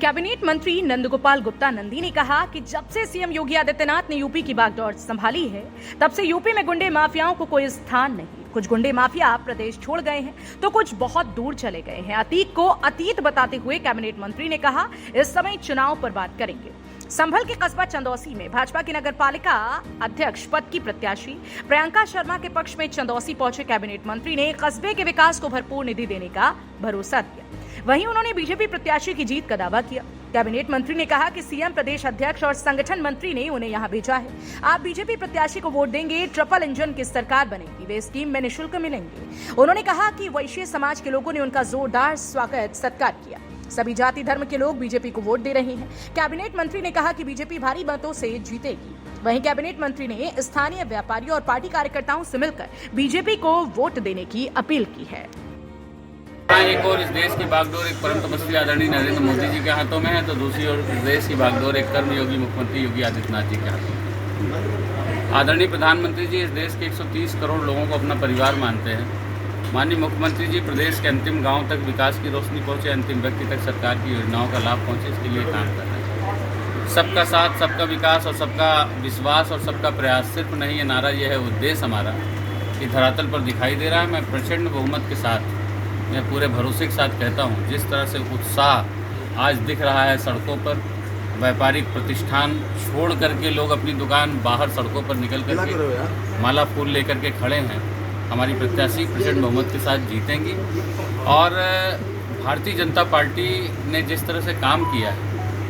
Cabinet मंत्री नंदगोपाल गुप्ता नंदी ने कहा कि जब से सीएम योगी आदित्यनाथ ने यूपी की बागडोर संभाली है, तब से यूपी में गुंडे माफियाओं को कोई स्थान नहीं। कुछ गुंडे माफिया प्रदेश छोड़ गए हैं तो कुछ बहुत दूर चले गए हैं। अतीत को अतीत बताते हुए कैबिनेट मंत्री ने कहा, इस समय चुनाव पर बात करेंगे। संभल के कस्बा चंदौसी में भाजपा की नगर पालिका अध्यक्ष पद की प्रत्याशी प्रियंका शर्मा के पक्ष में चंदौसी पहुंचे कैबिनेट मंत्री ने कस्बे के विकास को भरपूर निधि देने का भरोसा दिया। वहीं उन्होंने बीजेपी प्रत्याशी की जीत का दावा किया। कैबिनेट मंत्री ने कहा कि सीएम, प्रदेश अध्यक्ष और संगठन मंत्री ने उन्हें यहां भेजा है। आप बीजेपी प्रत्याशी को वोट देंगे, ट्रिपल इंजन की सरकार बनेगी, वे स्कीम में निःशुल्क मिलेंगे। उन्होंने कहा कि वैश्य समाज के लोगों ने उनका जोरदार स्वागत सत्कार किया। सभी जाति धर्म के लोग बीजेपी को वोट दे रहे हैं। कैबिनेट मंत्री ने कहा कि बीजेपी भारी मतों से जीतेगी। वहीं कैबिनेट मंत्री ने स्थानीय व्यापारियों और पार्टी कार्यकर्ताओं से मिलकर बीजेपी को वोट देने की अपील की है। एक और इस देश की बागडोर एक परम तपस्वी आदरणीय नरेंद्र मोदी जी के हाथों में है, तो दूसरी ओर इस देश की बागडोर एक कर्मयोगी मुख्यमंत्री योगी आदित्यनाथ जी के हाथों में। आदरणीय प्रधानमंत्री जी इस देश के 130 करोड़ लोगों को अपना परिवार मानते हैं। माननीय मुख्यमंत्री जी प्रदेश के अंतिम गांव तक विकास की रोशनी पहुंचे, अंतिम व्यक्ति तक सरकार की योजनाओं का लाभ पहुंचे, इसके लिए काम कर रहे हैं। सबका साथ, सबका विकास और सबका विश्वास और सबका प्रयास सिर्फ नहीं ये नारा, यह है उद्देश्य हमारा कि धरातल पर दिखाई दे रहा है। मैं प्रचंड बहुमत के साथ, मैं पूरे भरोसे के साथ कहता हूँ, जिस तरह से उत्साह आज दिख रहा है सड़कों पर, व्यापारिक प्रतिष्ठान छोड़ करके लोग अपनी दुकान बाहर सड़कों पर निकल करके माला फूल लेकर के खड़े हैं। हमारी प्रत्याशी प्रचंड बहुमत के साथ जीतेंगी और भारतीय जनता पार्टी ने जिस तरह से काम किया है,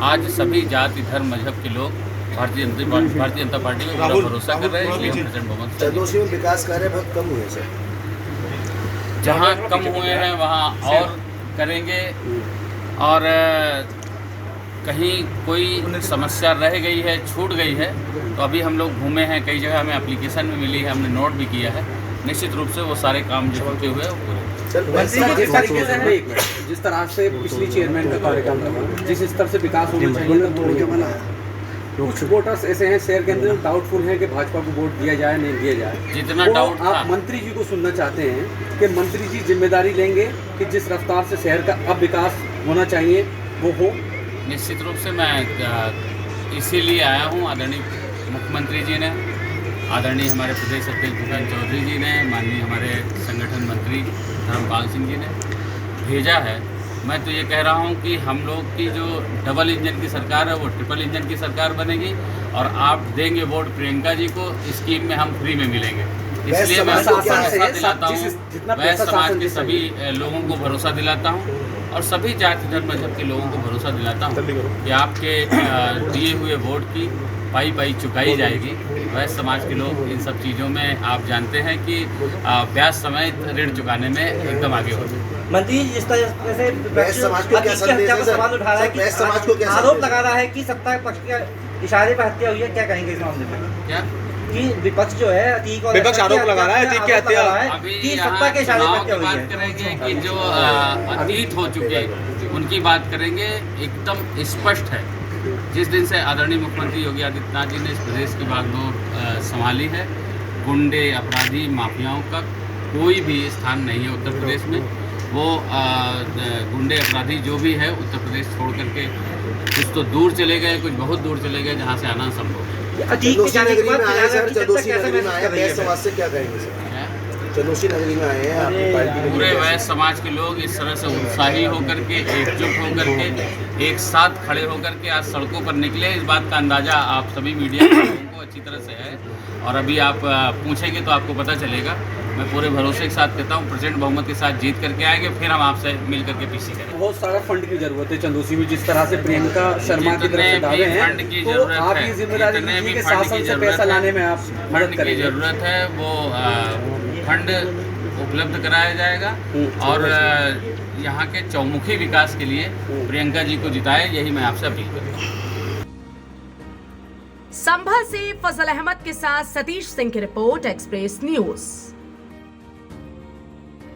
आज सभी जाति धर्म मजहब के लोग भारतीय जनता पार्टी में पूरा भरोसा कर रहे हैं। इसलिए हम प्रचंड बहुमत चंदौसी में विकास कार्य बहुत कम हुए सर, जहाँ कम हुए हैं वहाँ और करेंगे, और कहीं कोई समस्या रह गई है, छूट गई है, तो अभी हम लोग घूमे हैं, कई जगह हमें एप्लीकेशन में मिली है, हमने नोट भी किया है। निश्चित रूप से वो सारे काम जो होते हुए वो पूरे। जिस तरह से पिछली चेयरमैन का कार्यकाल रहा, जिस स्तर से विकास होना चाहिए, कुछ वोटर्स ऐसे हैं शहर के अंदर डाउटफुल हैं कि भाजपा को वोट दिया जाए नहीं दिया जाए। जितना डाउट आप मंत्री जी को सुनना चाहते हैं कि मंत्री जी जिम्मेदारी लेंगे कि जिस रफ्तार से शहर का अब विकास होना चाहिए वो हो। निश्चित रूप से मैं इसीलिए आया हूँ। आदरणीय मुख्यमंत्री जी ने, आदरणीय हमारे प्रदेश अध्यक्ष भूपेंद्र चौधरी जी ने, माननीय हमारे संगठन मंत्री धर्मपाल सिंह जी ने भेजा है। मैं तो ये कह रहा हूँ कि हम लोग की जो डबल इंजन की सरकार है वो ट्रिपल इंजन की सरकार बनेगी, और आप देंगे वोट प्रियंका जी को, स्कीम में हम फ्री में मिलेंगे। इसलिए मैं भरोसा दिलाता हूँ, वैश्य समाज के सभी लोगों को भरोसा दिलाता हूँ और सभी जाति धर्म मजहब के लोगों को भरोसा दिलाता हूँ कि आपके दिए हुए वोट की पाई पाई चुकाई जाएगी। वैश्य समाज के लोग इन सब चीज़ों में आप जानते हैं कि ब्याज समेत ऋण चुकाने में एकदम आगे होते हैं। मंत्री जी जिस तरह से वैश्य समाज को क्या संदेश है, सवाल उठा रहा है कि समाज को क्या आरोप लगा रहा है कि सत्ता पक्ष के इशारे पर हत्या हुई है, क्या कहेंगे इस मामले में? क्या कि विपक्ष जो है अतीक और विपक्ष आरोप लगा रहा है अतीक की हत्या कि सत्ता के इशारे पर हत्या हुई है। करेंगे कि जो अतीत हो चुके उनकी बात करेंगे। एकदम स्पष्ट है, जिस दिन से आदरणीय मुख्यमंत्री योगी आदित्यनाथ जी ने इस प्रदेश की बागडोर संभाली है, गुंडे अपराधी माफियाओं का कोई भी स्थान नहीं है उत्तर प्रदेश में। वो गुंडे अपराधी जो भी है उत्तर प्रदेश छोड़ करके कुछ तो दूर चले गए, कुछ बहुत दूर चले गए, जहाँ से आना संभव है। चंदौसी नगरी में आए सर, चंदौसी नगरी में आए, वैश्य समाज से क्या कहेंगे सर? चंदौसी नगरी में आए हैं आपकी पार्टी के पूरे वैश्य समाज के लोग इस तरह से उत्साही होकर के, एकजुट होकर के, एक साथ खड़े होकर के आज सड़कों पर निकले। इस बात का अंदाज़ा आप सभी मीडिया के लोगों को अच्छी तरह से है, और अभी आप पूछेंगे तो आपको पता चलेगा। मैं पूरे भरोसे के साथ कहता हूँ प्रचंड बहुमत के साथ जीत करके आएंगे, फिर हम आपसे मिल करके पीसी करेंगे। बहुत सारा फंड की जरूरत है चंदौसी में, जिस तरह से प्रियंका शर्मा की तरफ से दावे हैं, फंड की तो जरूरत आप है, ये जिम्मेदारी लीजिए कि शासन से पैसा लाने में आप मदद करेंगे। जरूरत है वो फंड उपलब्ध कराया जाएगा, और यहाँ के चौमुखी विकास के लिए प्रियंका जी को जिताए, यही मैं आपसे अपील करता हूँ। संभल से फजल अहमद के साथ सतीश सिंह की रिपोर्ट, एक्सप्रेस न्यूज।